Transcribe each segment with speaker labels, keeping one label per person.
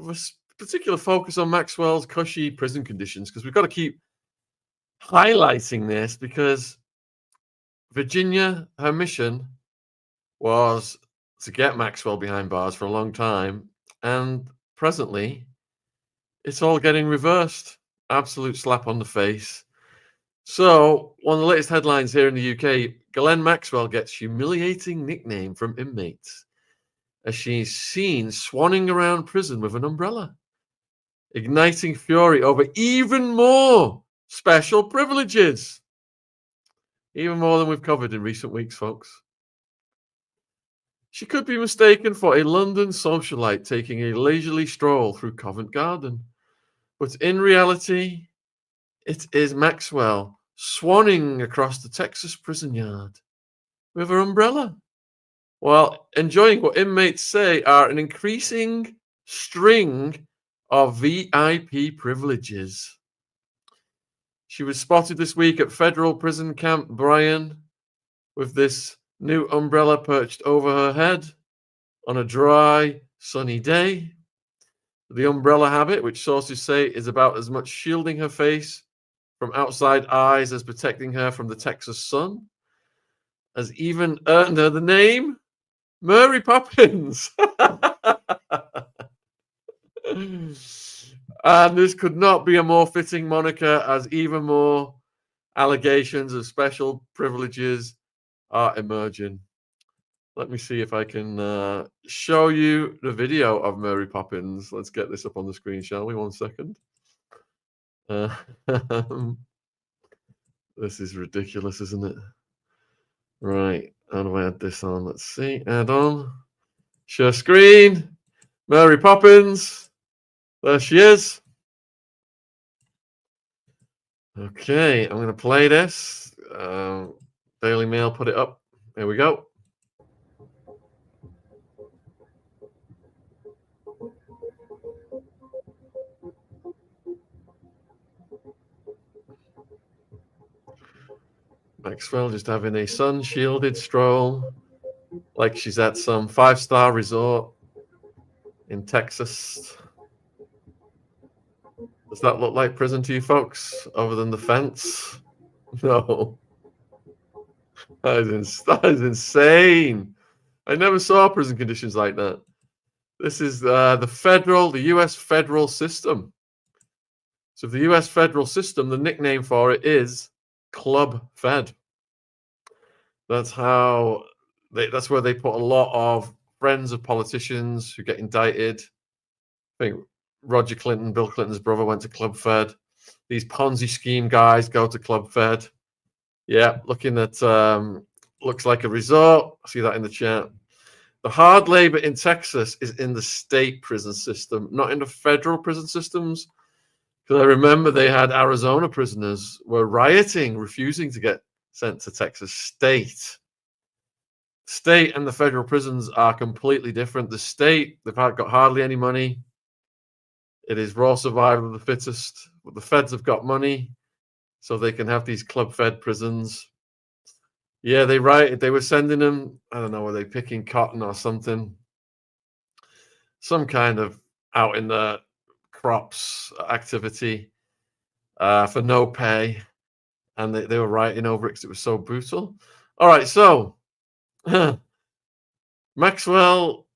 Speaker 1: with a particular focus on Maxwell's cushy prison conditions, because we've got to keep highlighting this, because Virginia, her mission was to get Maxwell behind bars for a long time, and presently it's all getting reversed. Absolute slap on the face. So, one of the latest headlines here in the UK, Ghislaine Maxwell gets humiliating nickname from inmates as she's seen swanning around prison with an umbrella, igniting fury over even more special privileges. Even more than we've covered in recent weeks, folks. She could be mistaken for a London socialite taking a leisurely stroll through Covent Garden. But in reality, it is Maxwell swanning across the Texas prison yard with her umbrella, while enjoying what inmates say are an increasing string of VIP privileges. She was spotted this week at Federal Prison Camp Bryan with this new umbrella perched over her head on a dry, sunny day. The umbrella habit, which sources say is about as much shielding her face from outside eyes as protecting her from the Texas sun, has even earned her the name Mary Poppins. And this could not be a more fitting moniker, as even more allegations of special privileges are emerging. Let me see if I can show you the video of Mary Poppins. Let's get this up on the screen, shall we? 1 second. This is ridiculous, isn't it? Right, how do I add this on? Let's see, add on. Share screen. Mary Poppins. There she is. Okay, I'm going to play this. Daily Mail put it up. Here we go. Maxwell just having a sun-shielded stroll, like she's at some 5-star resort in Texas. Does that look like prison to you folks, other than the fence? No. That is insane. I never saw prison conditions like that. This is the U.S. federal system. So the U.S. federal system, the nickname for it is Club Fed. That's where they put a lot of friends of politicians who get indicted. I think Roger Clinton, Bill Clinton's brother, went to Club Fed. These Ponzi scheme guys go to Club Fed. Yeah, looking at looks like a resort. I see that in the chat. The hard labor in Texas is in the state prison system, not in the federal prison systems. Because I remember they had Arizona prisoners were rioting, refusing to get sent to Texas. State and the federal prisons are completely different. The state, they've got hardly any money. It is raw survival of the fittest. But the feds have got money, so they can have these Club Fed prisons. Yeah, they rioted. They were sending them, I don't know, were they picking cotton or something? Some kind of out in the crops activity for no pay. And they were rioting over it because it was so brutal. All right, so Maxwell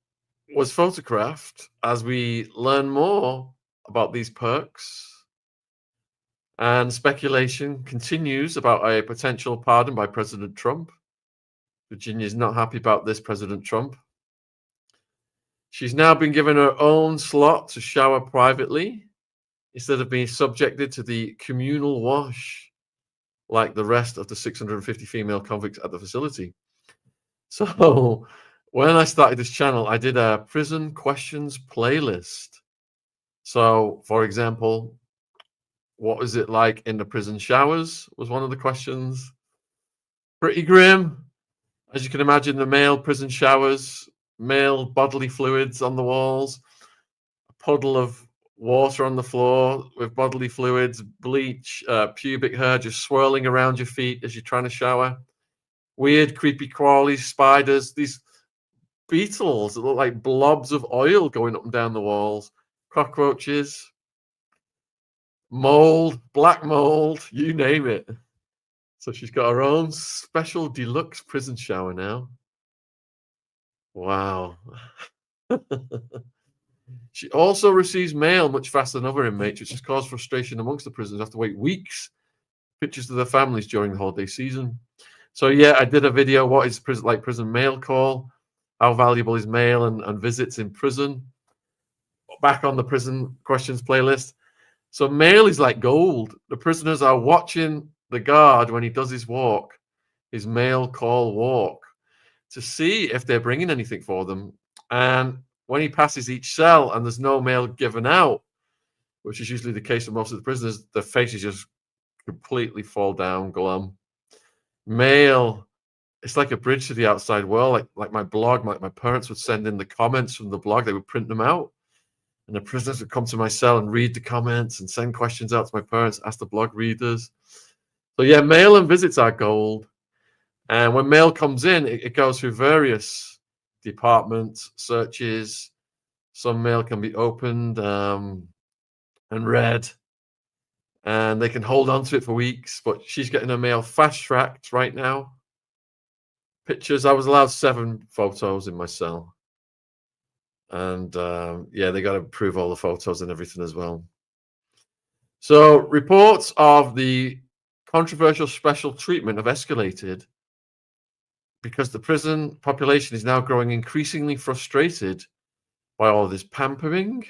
Speaker 1: was photographed as we learn more about these perks. And speculation continues about a potential pardon by President Trump. Virginia's not happy about this, President Trump. She's now been given her own slot to shower privately instead of being subjected to the communal wash like the rest of the 650 female convicts at the facility. So when I started this channel, I did a prison questions playlist. So, for example, what is it like in the prison showers was one of the questions. Pretty grim. As you can imagine, the male prison showers, male bodily fluids on the walls, a puddle of water on the floor with bodily fluids, bleach, pubic hair just swirling around your feet as you're trying to shower. Weird, creepy crawlies, spiders, these beetles that look like blobs of oil going up and down the walls. cockroaches, mold, black mold, you name it. So she's got her own special deluxe prison shower now. Wow. She also receives mail much faster than other inmates, which has caused frustration amongst the prisoners. Have to wait weeks. Pictures of their families during the holiday season. So yeah, I did a video. What is prison mail call? How valuable is mail and visits in prison? Back on the prison questions playlist. So mail is like gold. The prisoners are watching the guard when he does his walk, his mail call walk, to see if they're bringing anything for them. And when he passes each cell and there's no mail given out, which is usually the case for most of the prisoners, their faces just completely fall down glum. Mail, it's like a bridge to the outside world. Like my blog, my parents would send in the comments from the blog. They would print them out. And the prisoners would come to my cell and read the comments and send questions out to my parents, ask the blog readers. So yeah, mail and visits are gold. And when mail comes in, it goes through various departments, searches. Some mail can be opened and read, and they can hold on to it for weeks. But she's getting her mail fast-tracked right now. Pictures, I was allowed 7 photos in my cell. And yeah, they got to approve all the photos and everything as well. So reports of the controversial special treatment have escalated because the prison population is now growing increasingly frustrated by all this pampering.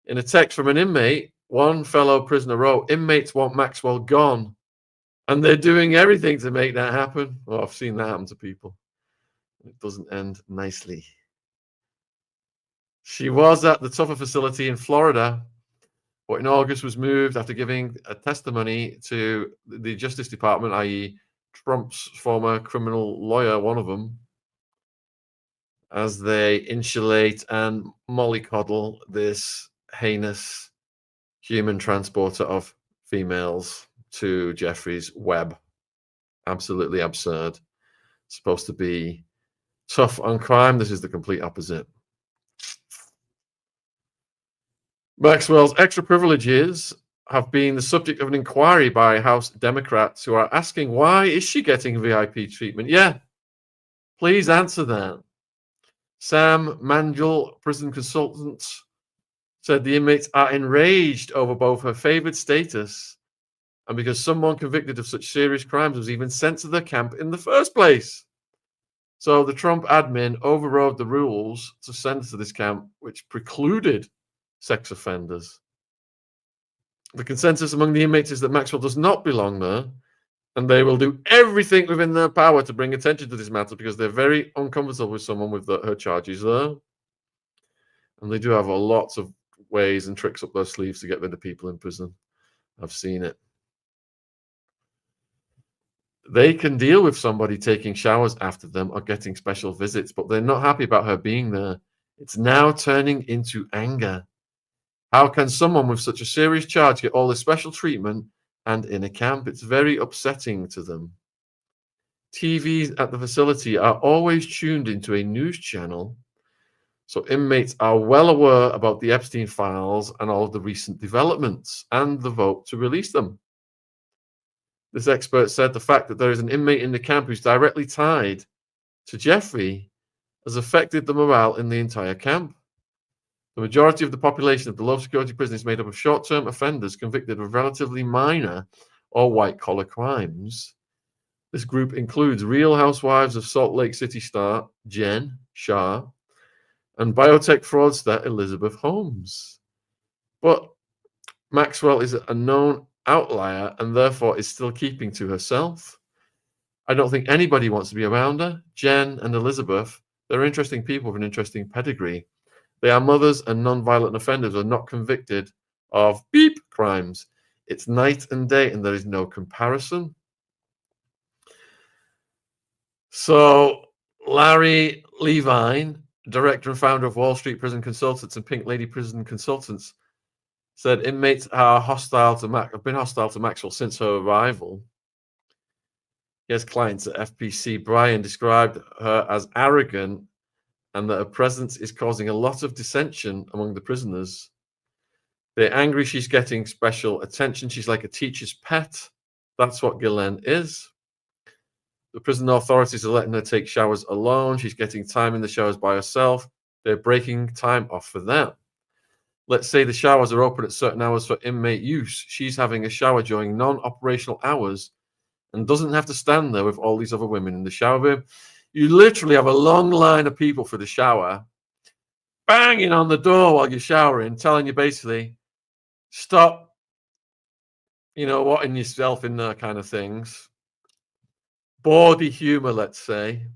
Speaker 1: In a text from an inmate, one fellow prisoner wrote, "Inmates want Maxwell gone, and they're doing everything to make that happen." Well, I've seen that happen to people. It doesn't end nicely. She was at the tougher facility in Florida, but in August was moved after giving a testimony to the Justice Department, i.e. Trump's former criminal lawyer, one of them, as they insulate and mollycoddle this heinous human transporter of females to Jeffrey's web. Absolutely absurd. Supposed to be tough on crime. This is the complete opposite. Maxwell's extra privileges have been the subject of an inquiry by House Democrats who are asking, why is she getting VIP treatment? Yeah, please answer that. Sam Mangill, prison consultant, said the inmates are enraged over both her favored status and because someone convicted of such serious crimes was even sent to the camp in the first place. So the Trump admin overrode the rules to send her to this camp, which precluded sex offenders. The consensus among the inmates is that Maxwell does not belong there, and they will do everything within their power to bring attention to this matter because they're very uncomfortable with someone with her charges there. And they do have lots of ways and tricks up their sleeves to get rid of people in prison. I've seen it. They can deal with somebody taking showers after them or getting special visits, but they're not happy about her being there. It's now turning into anger. How can someone with such a serious charge get all this special treatment and in a camp? It's very upsetting to them. TVs at the facility are always tuned into a news channel, so inmates are well aware about the Epstein files and all of the recent developments and the vote to release them. This expert said the fact that there is an inmate in the camp who's directly tied to Jeffrey has affected the morale in the entire camp. The majority of the population of the low-security prison is made up of short-term offenders convicted of relatively minor or white-collar crimes. This group includes Real Housewives of Salt Lake City star Jen Shah and biotech fraudster Elizabeth Holmes. But Maxwell is a known outlier and therefore is still keeping to herself. I don't think anybody wants to be around her. Jen and Elizabeth, they're interesting people with an interesting pedigree. They are mothers and non-violent offenders who are not convicted of beep crimes. It's night and day, and there is no comparison. So Larry Levine, director and founder of Wall Street Prison Consultants and Pink Lady Prison Consultants, said inmates are have been hostile to Maxwell since her arrival. He has clients at FPC. Brian described her as arrogant and that her presence is causing a lot of dissension among the prisoners. They're angry she's getting special attention. She's like a teacher's pet. That's what Ghislaine is. The prison authorities are letting her take showers alone. She's getting time in the showers by herself. They're breaking time off for them. Let's say the showers are open at certain hours for inmate use. She's having a shower during non-operational hours and doesn't have to stand there with all these other women in the shower room. You literally have a long line of people for the shower, banging on the door while you're showering, telling you basically, stop, whatting yourself in there kind of things. Bawdy humor, let's say.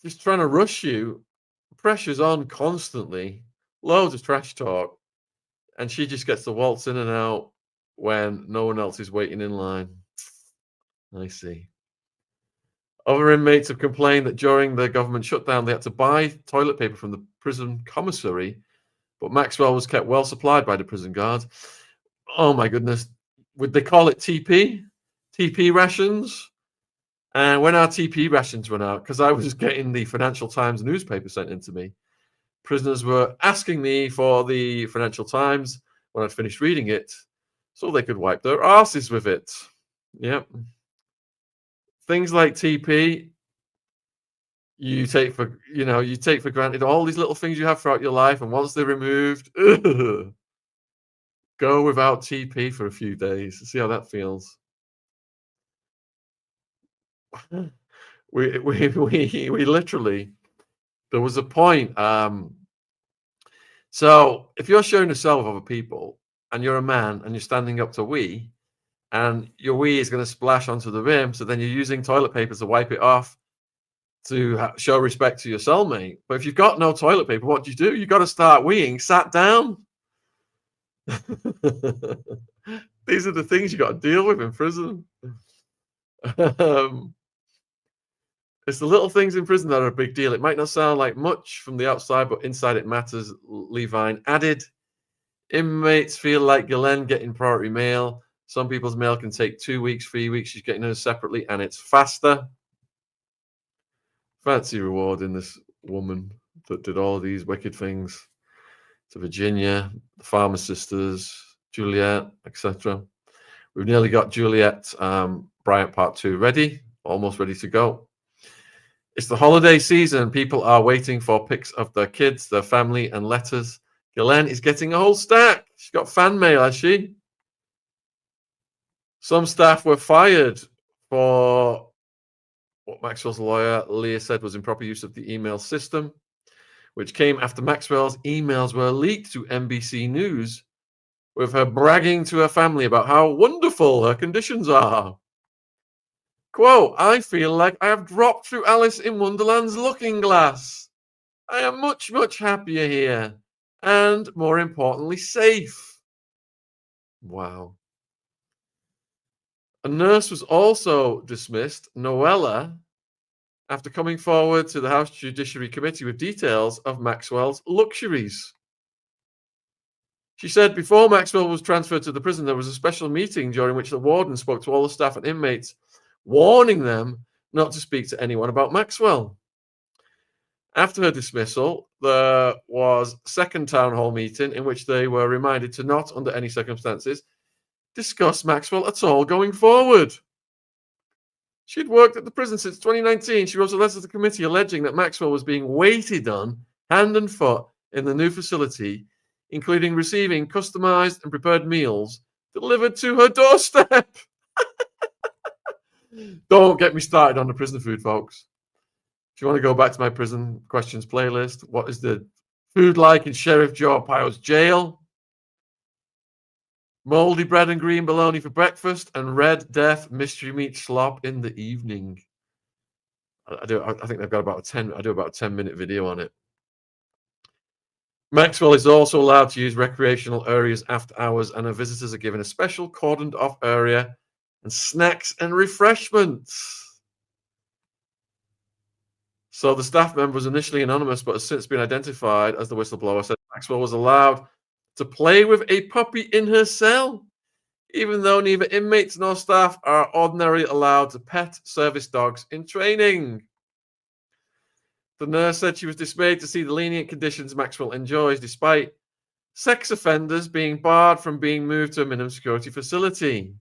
Speaker 1: Just trying to rush you. Pressure's on constantly. Loads of trash talk. And she just gets to waltz in and out when no one else is waiting in line. I see. Other inmates have complained that during the government shutdown, they had to buy toilet paper from the prison commissary, but Maxwell was kept well supplied by the prison guards. Oh my goodness. Would they call it TP? TP rations? And when our TP rations went out, because I was getting the Financial Times newspaper sent in to me, prisoners were asking me for the Financial Times when I'd finished reading it so they could wipe their asses with it. Yep. Things like TP, you take for granted all these little things you have throughout your life, and once they're removed, go without TP for a few days. See how that feels. We literally, there was a point. So if you're sharing a cell with other people and you're a man and you're standing up to wee, and your wee is going to splash onto the rim, so then you're using toilet paper to wipe it off to show respect to your cellmate. But if you've got no toilet paper, what do? You got to start weeing sat down. These are the things you got to deal with in prison. It's the little things in prison that are a big deal. It might not sound like much from the outside, but inside it matters. Levine added, inmates feel like Ghislaine getting priority mail. Some people's mail can take 2 weeks, 3 weeks. She's getting hers separately, and it's faster. Fancy rewarding this woman that did all these wicked things to Virginia, the Farmer Sisters, Juliet, etc. We've nearly got Juliet Bryant Part 2 ready, almost ready to go. It's the holiday season. People are waiting for pics of their kids, their family, and letters. Ghislaine is getting a whole stack. She's got fan mail, has she? Some staff were fired for what Maxwell's lawyer, Leah, said was improper use of the email system, which came after Maxwell's emails were leaked to NBC News with her bragging to her family about how wonderful her conditions are. Quote, I feel like I have dropped through Alice in Wonderland's looking glass. I am much, much happier here and, more importantly, safe. Wow. A nurse was also dismissed, Noella, after coming forward to the House Judiciary Committee with details of Maxwell's luxuries. She said before Maxwell was transferred to the prison, there was a special meeting during which the warden spoke to all the staff and inmates, warning them not to speak to anyone about Maxwell. After her dismissal, there was a second town hall meeting in which they were reminded to not, under any circumstances, discuss Maxwell at all going forward. She had worked at the prison since 2019. She wrote a letter to the committee alleging that Maxwell was being waited on hand and foot in the new facility, including receiving customized and prepared meals delivered to her doorstep. Don't get me started on the prison food, folks. If you want to go back to my prison questions playlist, what is the food like in Sheriff Joe Arpaio's jail? Moldy bread and green bologna for breakfast, and Red Death mystery meat slop in the evening. I think they've got about I do about a 10-minute video on it. Maxwell is also allowed to use recreational areas after hours, and her visitors are given a special cordoned off area and snacks and refreshments. So the staff member was initially anonymous, but has since been identified as the whistleblower. Said Maxwell was allowed to play with a puppy in her cell, even though neither inmates nor staff are ordinarily allowed to pet service dogs in training. The nurse said she was dismayed to see the lenient conditions Maxwell enjoys, despite sex offenders being barred from being moved to a minimum security facility.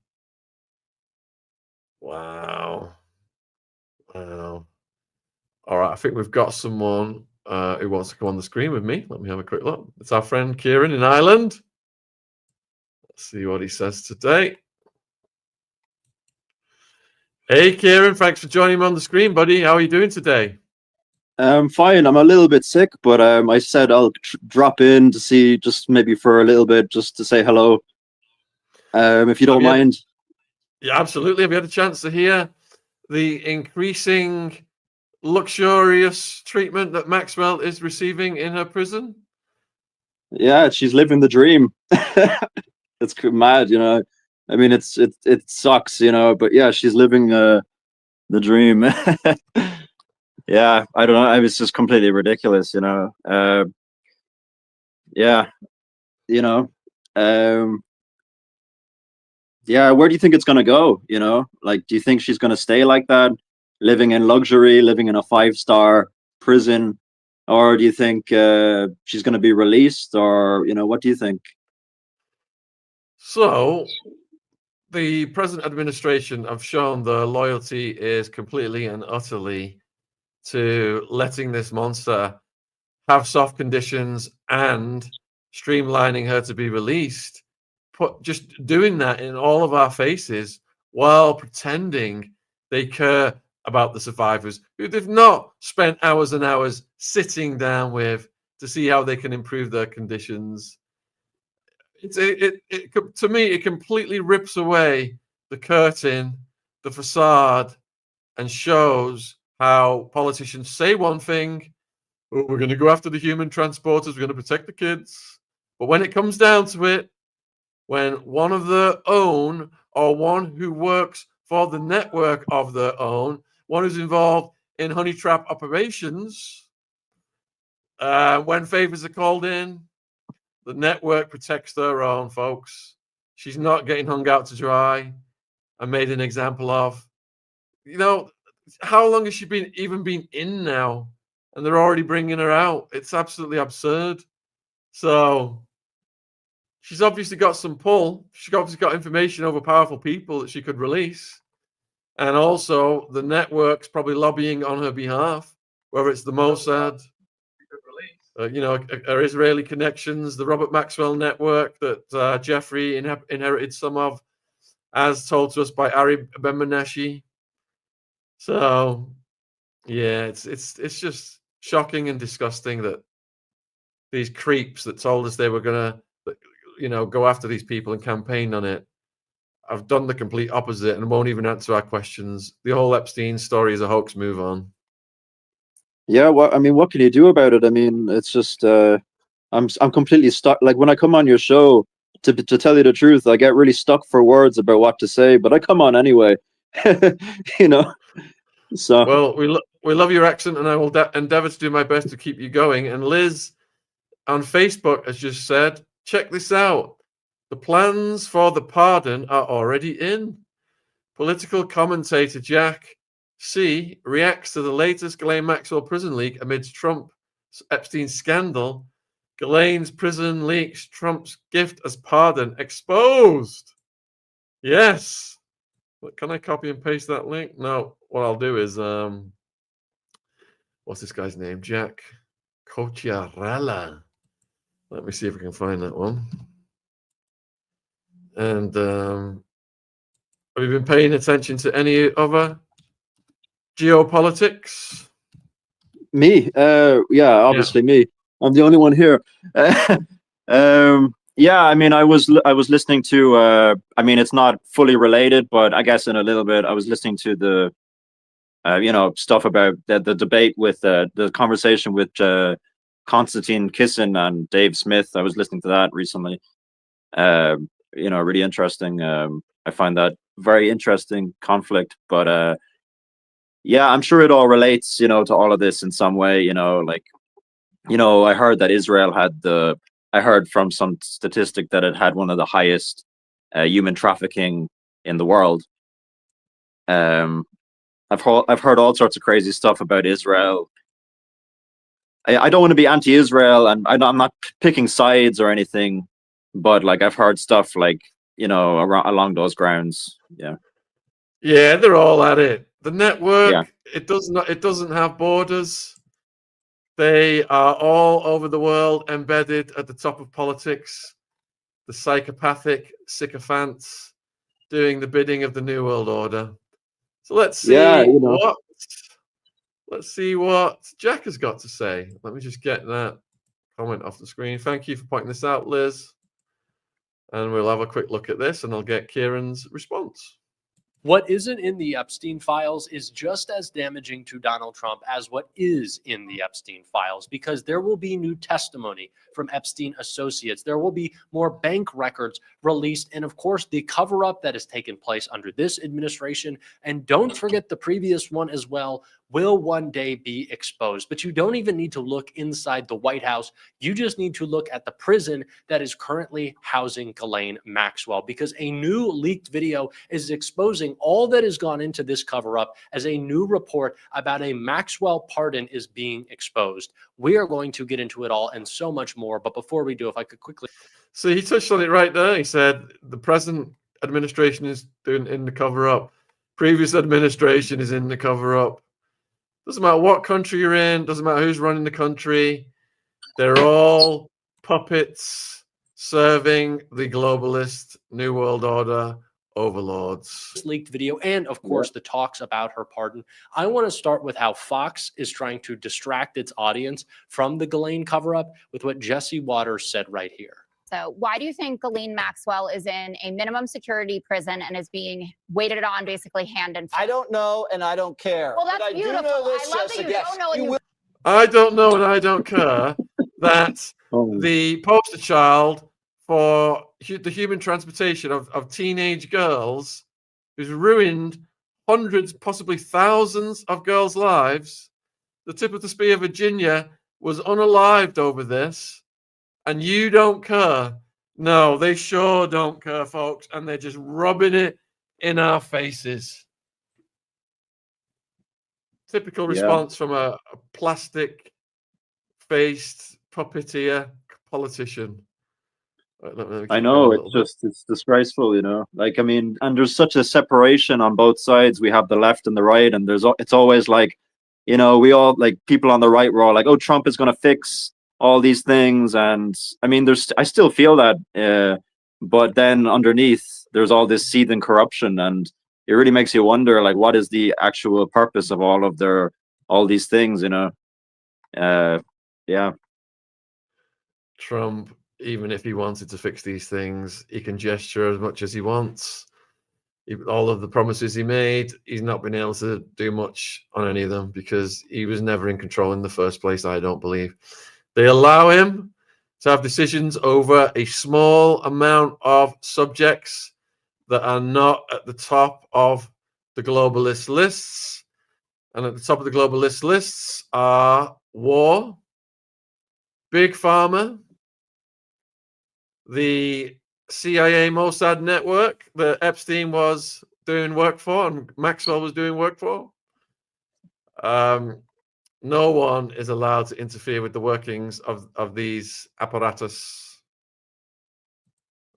Speaker 1: Wow. Wow. All right, I think we've got someone who wants to come on the screen with me. Let me have a quick look. It's our friend Kieran in Ireland. Let's see what he says today. Hey, Kieran, thanks for joining me on the screen, buddy. How are you doing today?
Speaker 2: I'm fine. I'm a little bit sick, but I said I'll drop in to see, just maybe for a little bit, just to say hello. If you don't mind.
Speaker 1: Yeah, absolutely. Have you had a chance to hear the increasing luxurious treatment that Maxwell is receiving in her prison?
Speaker 2: Yeah, she's living the dream. It's mad, you know. I mean, it sucks, you know, but yeah, she's living the dream. Yeah, I don't know. I was just completely ridiculous, you know. Yeah, you know. Yeah, where do you think it's gonna go? You know, like, do you think she's gonna stay like that, living in luxury, living in a 5-star prison, or do you think she's gonna be released, or you know, what do you think?
Speaker 1: So, the present administration have shown their loyalty is completely and utterly to letting this monster have soft conditions and streamlining her to be released. Just doing that in all of our faces while pretending they care about the survivors who they've not spent hours and hours sitting down with to see how they can improve their conditions. To me, it completely rips away the curtain, the facade, and shows how politicians say one thing: "Oh, we're going to go after the human transporters, we're going to protect the kids." But when it comes down to it, when one of their own, or one who works for the network of their own, one who's involved in honey trap operations, when favors are called in, the network protects their own, folks. She's not getting hung out to dry and made an example of. You know, how long has she even been in now? And they're already bringing her out. It's absolutely absurd. So she's obviously got some pull. She's obviously got information over powerful people that she could release. And also, the network's probably lobbying on her behalf, whether it's the Mossad, you know, her Israeli connections, the Robert Maxwell network that Jeffrey inherited some of, as told to us by Ari Ben-Menashe. So, yeah, it's just shocking and disgusting that these creeps that told us they were gonna, you know, go after these people and campaign on it, have done the complete opposite and won't even answer our questions. The whole Epstein story is a hoax. Move on.
Speaker 2: Yeah, I mean, what can you do about it? I mean, it's just I'm completely stuck. Like, when I come on your show, to tell you the truth, I get really stuck for words about what to say, but I come on anyway. You know. So
Speaker 1: Well, we love your accent, and I will endeavor to do my best to keep you going. And Liz on Facebook has just said, check this out. The plans for the pardon are already in. Political commentator Jack C. reacts to the latest Ghislaine Maxwell prison leak amidst Trump Epstein scandal. Ghislaine's prison leaks Trump's gift as pardon exposed. Yes. Can I copy and paste that link? No. What I'll do is, what's this guy's name? Jack Cocciarella. Let me see if I can find that one. And have you been paying attention to any other geopolitics?
Speaker 2: me, yeah, obviously me. I'm the only one here. Yeah, I mean, I was listening to. I mean, it's not fully related, but I guess in a little bit. I was listening to the, you know, stuff about the debate with the conversation with Konstantin Kisin and Dave Smith. I was listening to that recently. You know, really interesting. I find that very interesting conflict, but yeah, I'm sure it all relates, you know, to all of this in some way. You know, like, you know, I heard that Israel had I heard from some statistic that it had one of the highest human trafficking in the world. I've heard all sorts of crazy stuff about Israel. I don't want to be anti-Israel, and I'm not picking sides or anything, but like I've heard stuff like, you know, along those grounds. Yeah.
Speaker 1: Yeah, they're all at it. The
Speaker 2: Yeah.
Speaker 1: network, it doesn't have borders. They are all over the world, embedded at the top of politics. The psychopathic sycophants doing the bidding of the New World Order. So let's see what Jack has got to say. Let me just get that comment off the screen. Thank you for pointing this out, Liz. And we'll have a quick look at this, and I'll get Kieran's response.
Speaker 3: What isn't in the Epstein files is just as damaging to Donald Trump as what is in the Epstein files, because there will be new testimony from Epstein associates. There will be more bank records released. And of course, the cover up that has taken place under this administration, and don't forget the previous one as well, will one day be exposed. But you don't even need to look inside the White House. You just need to look at the prison that is currently housing Ghislaine Maxwell, because a new leaked video is exposing all that has gone into this cover up as a new report about a Maxwell pardon is being exposed. We are going to get into it all and so much more. But before we do, if I could quickly.
Speaker 1: So he touched on it right there. He said the present administration is doing in the cover up. Previous administration is in the cover up. Doesn't matter what country you're in. Doesn't matter who's running the country. They're all puppets serving the globalist New World Order overlords.
Speaker 3: Leaked video and of course the talks about her pardon. I want to start with how Fox is trying to distract its audience from the Ghislaine cover-up with what Jesse Waters said right here.
Speaker 4: So why do you think Ghislaine Maxwell is in a minimum security prison and is being waited on basically hand and foot?
Speaker 5: I don't know and I don't care.
Speaker 4: Well, that's beautiful. I love that you don't know and you
Speaker 1: I don't know and I don't care that the poster child for the human transportation of teenage girls who's ruined hundreds, possibly thousands of girls' lives. The tip of the spear, Virginia, was unalived over this, and you don't care. No, they sure don't care, folks, and they're just rubbing it in our faces. Typical response from a plastic-faced puppeteer politician.
Speaker 2: I know, it's disgraceful, you know. Like, I mean, and there's such a separation on both sides. We have the left and the right, and it's always like, you know, we all, like, people on the right were all like, oh, Trump is going to fix all these things. And I mean, I still feel that, but then underneath there's all this seething corruption, and it really makes you wonder, like, what is the actual purpose of all these things, you know? Yeah.
Speaker 1: Trump, even if he wanted to fix these things, he can gesture as much as he wants. All of the promises he made, he's not been able to do much on any of them because he was never in control in the first place, I don't believe. They allow him to have decisions over a small amount of subjects that are not at the top of the globalist lists. And at the top of the globalist lists are war, Big Pharma, the CIA Mossad network that Epstein was doing work for and Maxwell was doing work for. No one is allowed to interfere with the workings of these apparatus.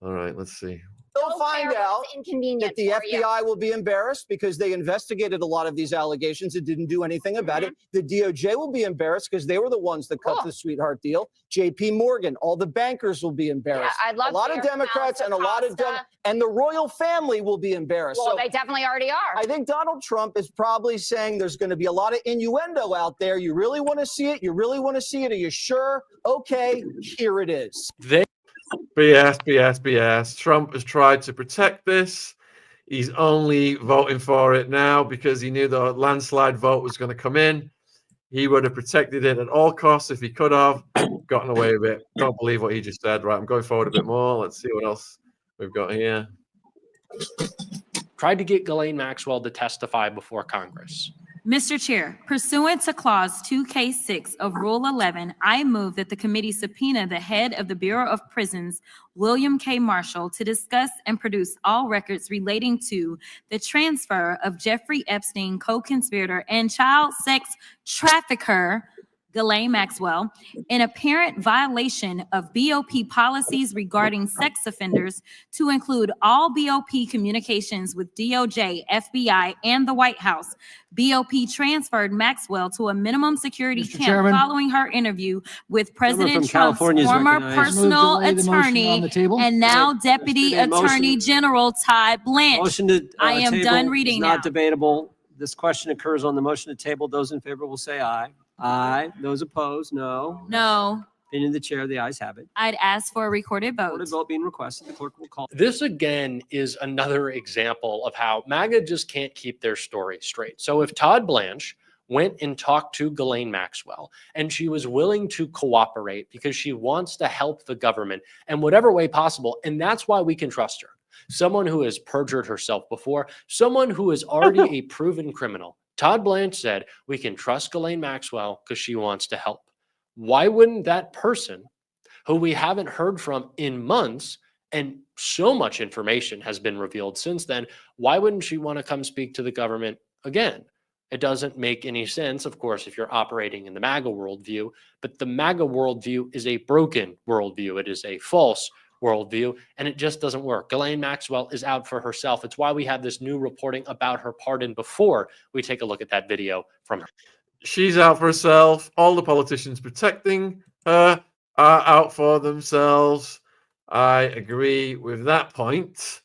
Speaker 1: All right, let's see.
Speaker 5: They'll find out that the FBI will be embarrassed because they investigated a lot of these allegations and didn't do anything about it. The DOJ will be embarrassed because they were the ones that cut the sweetheart deal. JP Morgan, all the bankers will be embarrassed.
Speaker 4: Yeah, I'd love
Speaker 5: a lot of Democrats and a lot of and the royal family will be embarrassed.
Speaker 4: Well,
Speaker 5: so
Speaker 4: they definitely already are.
Speaker 5: I think Donald Trump is probably saying there's going to be a lot of innuendo out there. You really want to see it? You really want to see it? Are you sure? Okay, here it is.
Speaker 1: BS. Trump has tried to protect this. He's only voting for it now because he knew the landslide vote was going to come in. He would have protected it at all costs if he could have gotten away with it. Don't believe what he just said. Right, I'm going forward a bit more. Let's see what else we've got here.
Speaker 3: Tried to get Ghislaine Maxwell to testify before Congress.
Speaker 6: Mr. Chair, pursuant to Clause 2K6 of Rule 11, I move that the committee subpoena the head of the Bureau of Prisons, William K. Marshall, to discuss and produce all records relating to the transfer of Jeffrey Epstein, co-conspirator and child sex trafficker Ghislaine Maxwell, in apparent violation of BOP policies regarding sex offenders to include all BOP communications with DOJ, FBI, and the White House. BOP transferred Maxwell to a minimum security
Speaker 7: Mr.
Speaker 6: camp
Speaker 7: Chairman.
Speaker 6: following her interview with President
Speaker 3: from
Speaker 6: Trump's
Speaker 3: California is
Speaker 6: former
Speaker 3: recognized.
Speaker 6: personal
Speaker 7: Move to lay the motion on
Speaker 6: attorney
Speaker 7: the table.
Speaker 6: and now Deputy
Speaker 3: Yesterday, motion-
Speaker 6: Attorney General Todd Blanche.
Speaker 8: Motion to
Speaker 6: I am
Speaker 8: table
Speaker 6: done
Speaker 8: is
Speaker 6: reading
Speaker 8: not
Speaker 6: now.
Speaker 8: debatable. This question occurs on the motion to table. Those in favor will say aye. Aye. Those opposed, no.
Speaker 6: No,
Speaker 8: Opinion of the chair, the ayes have it.
Speaker 6: I'd ask for a recorded vote.
Speaker 8: Recorded vote being requested. The clerk will call.
Speaker 3: This again is another example of how MAGA just can't keep their story straight. So if Todd Blanche went and talked to Ghislaine Maxwell and she was willing to cooperate because she wants to help the government in whatever way possible, and that's why we can trust her. Someone who has perjured herself before, someone who is already a proven criminal. Todd Blanche said, we can trust Ghislaine Maxwell because she wants to help. Why wouldn't that person, who we haven't heard from in months, and so much information has been revealed since then, why wouldn't she want to come speak to the government again? It doesn't make any sense, of course, if you're operating in the MAGA worldview, but the MAGA worldview is a broken worldview. It is a false worldview, and it just doesn't work. Ghislaine Maxwell is out for herself. It's why we have this new reporting about her pardon before we take a look at that video from her.
Speaker 1: She's out for herself. All the politicians protecting her are out for themselves. I agree with that point.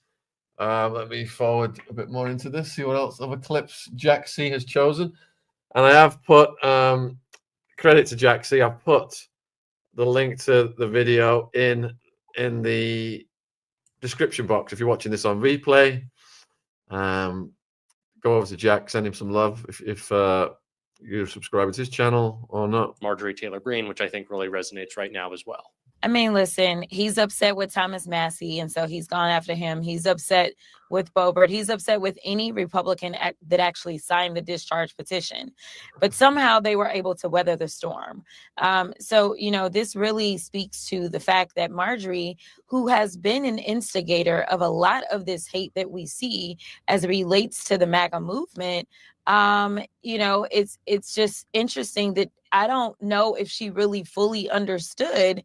Speaker 1: Let me forward a bit more into this, see what else other clips Jack C has chosen. And I have put, credit to Jack C, I've put the link to the video in the description box. If you're watching this on replay, go over to Jack, send him some love if you're subscribing to his channel or not.
Speaker 3: Marjorie Taylor Greene, which I think really resonates right now as well.
Speaker 6: I mean, listen, he's upset with Thomas Massey, and so he's gone after him. He's upset with Boebert. He's upset with any Republican that actually signed the discharge petition. But somehow they were able to weather the storm. So, you know, this really speaks to the fact that Marjorie, who has been an instigator of a lot of this hate that we see as it relates to the MAGA movement, you know, it's just interesting that I don't know if she really fully understood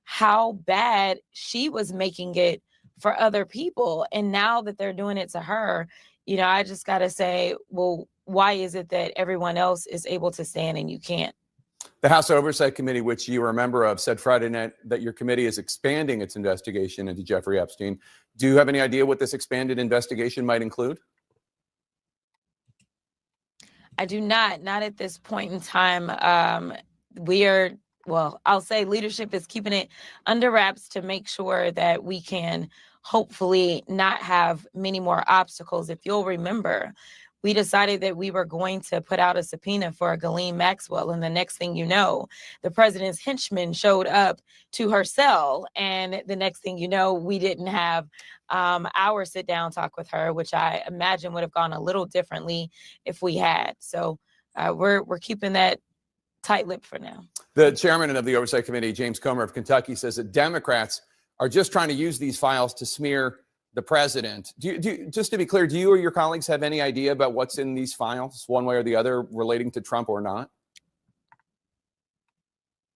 Speaker 6: how bad she was making it for other people. And now that they're doing it to her, you know, I just got to say, well, why is it that everyone else is able to stand and you can't?
Speaker 9: The House Oversight Committee, which you are a member of, said Friday night that your committee is expanding its investigation into Jeffrey Epstein. Do you have any idea what this expanded investigation might include?
Speaker 6: I do not at this point in time. Well, I'll say leadership is keeping it under wraps to make sure that we can hopefully not have many more obstacles. If you'll remember, we decided that we were going to put out a subpoena for Ghislaine Maxwell. And the next thing you know, the president's henchman showed up to her cell. And the next thing you know, we didn't have our sit down talk with her, which I imagine would have gone a little differently if we had. So we're keeping that tight-lipped for now.
Speaker 9: The chairman of the Oversight Committee, James Comer of Kentucky, says that Democrats are just trying to use these files to smear the president. Just to be clear, do you or your colleagues have any idea about what's in these files, one way or the other, relating to Trump or not?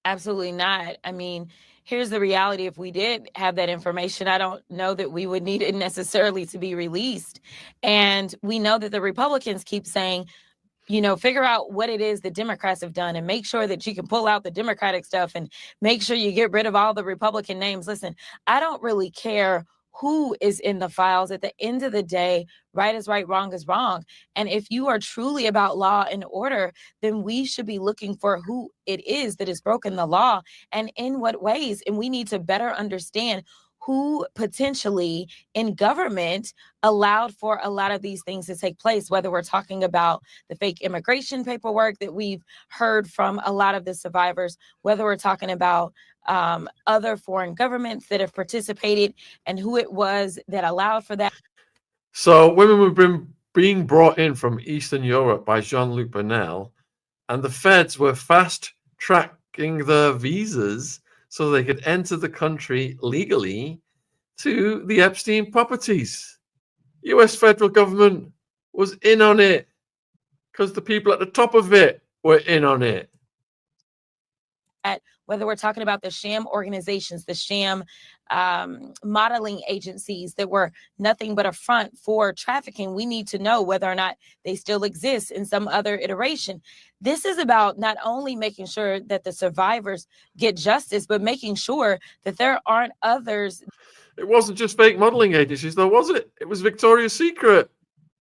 Speaker 6: Absolutely not. I mean, here's the reality. If we did have that information, I don't know that we would need it necessarily to be released. And we know that the Republicans keep saying, you know, figure out what it is the Democrats have done and make sure that you can pull out the Democratic stuff and make sure you get rid of all the Republican names. Listen, I don't really care who is in the files. At the end of the day, right is right, wrong is wrong. And if you are truly about law and order, then we should be looking for who it is that has broken the law and in what ways. And we need to better understand who potentially in government allowed for a lot of these things to take place, whether we're talking about the fake immigration paperwork that we've heard from a lot of the survivors, whether we're talking about other foreign governments that have participated and who it was that allowed for that.
Speaker 1: So women were being brought in from Eastern Europe by Jean-Luc Brunel, and the feds were fast-tracking their visas so they could enter the country legally to the Epstein properties. US federal government was in on it because the people at the top of it were in on it.
Speaker 7: at whether we're talking about the sham organizations, the sham modeling agencies that were nothing but a front for trafficking, we need to know whether or not they still exist in some other iteration. This is about not only making sure that the survivors get justice, but making sure that there aren't others.
Speaker 1: It wasn't just fake modeling agencies, though, was it? It was Victoria's Secret,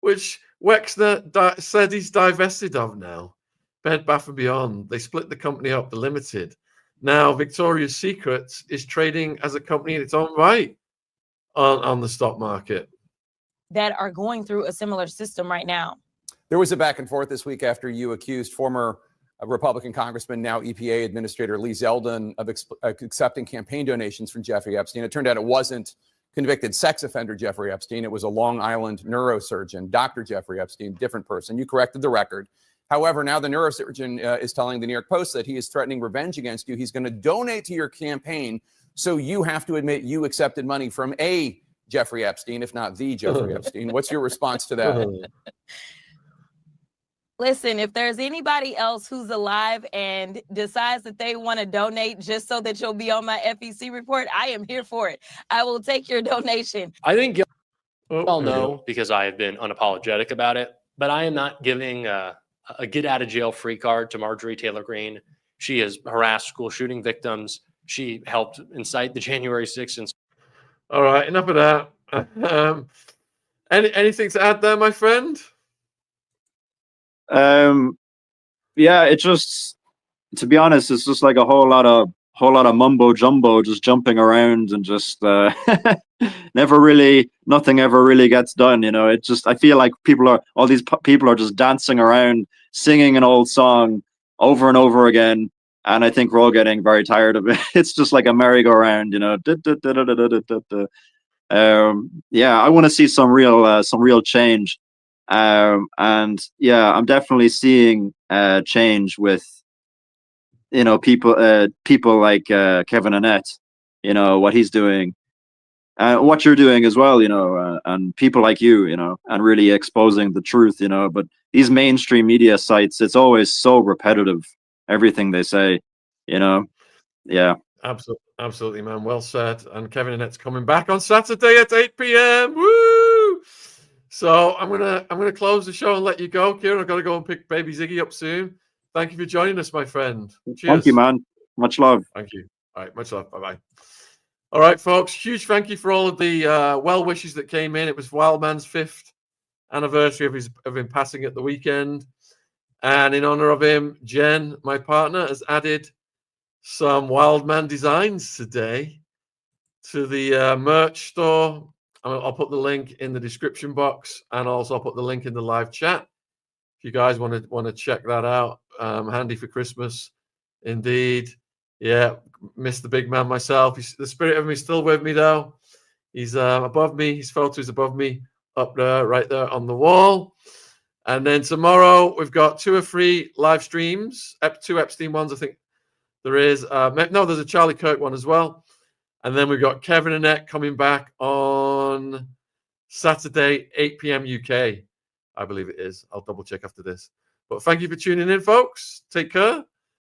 Speaker 1: which Wexner said he's divested of now. Bed Bath & Beyond. They split the company up, the Limited. Now Victoria's Secret is trading as a company in its own right on the stock market.
Speaker 7: That are going through a similar system right now.
Speaker 9: There was a back and forth this week after you accused former Republican Congressman, now EPA Administrator Lee Zeldin, of accepting campaign donations from Jeffrey Epstein. It turned out it wasn't convicted sex offender Jeffrey Epstein. It was a Long Island neurosurgeon, Dr. Jeffrey Epstein, different person. You corrected the record. However, now the neurosurgeon is telling the New York Post that he is threatening revenge against you. He's going to donate to your campaign, so you have to admit you accepted money from a Jeffrey Epstein, if not the Jeffrey Epstein. What's your response to that?
Speaker 7: Listen, if there's anybody else who's alive and decides that they want to donate just so that you'll be on my FEC report, I am here for it. I will take your donation.
Speaker 3: I think you all know, because I have been unapologetic about it, but I am not giving a get out of jail free card to Marjorie Taylor Greene. She has harassed school shooting victims. She helped incite the January 6th.
Speaker 1: All right, enough of that. Anything to add there, my friend?
Speaker 2: Yeah, it just, to be honest, it's just like a whole lot of mumbo jumbo, just jumping around and just nothing ever really gets done. You know, it just, I feel like all these people are just dancing around, singing an old song over and over again. And I think we're all getting very tired of it. It's just like a merry-go-round, you know. Yeah, I want to see some real change. And yeah, I'm definitely seeing change with, you know, people like Kevin Annett, you know, what he's doing, what you're doing as well, you know, and people like you know, and really exposing the truth, you know. But these mainstream media sites, it's always so repetitive, everything they say, you know. Yeah.
Speaker 1: Absolutely, man. Well said. And Kevin Annett's coming back on Saturday at 8 p.m. Woo! So I'm gonna close the show and let you go, Kieran. I've got to go and pick baby Ziggy up soon. Thank you for joining us, my friend. Cheers.
Speaker 2: Thank you, man. Much love.
Speaker 1: Thank you. All right, much love. Bye-bye. All right, folks. Huge thank you for all of the well wishes that came in. It was Wildman's 5th anniversary of him passing at the weekend. And in honor of him, Jen, my partner, has added some Wildman designs today to the merch store. I'll put the link in the description box, and also I'll put the link in the live chat if you guys want to check that out. Handy for Christmas, indeed. Yeah, miss the big man myself. The spirit of him is still with me though. He's above me. His photo is above me, up there, right there on the wall. And then tomorrow we've got 2 or 3 live streams. 2 Epstein ones, I think there is. No, there's a Charlie Kirk one as well. And then we've got Kevin Annett coming back on Saturday, 8 p.m. UK. I believe it is. I'll double check after this. But thank you for tuning in, folks. Take care.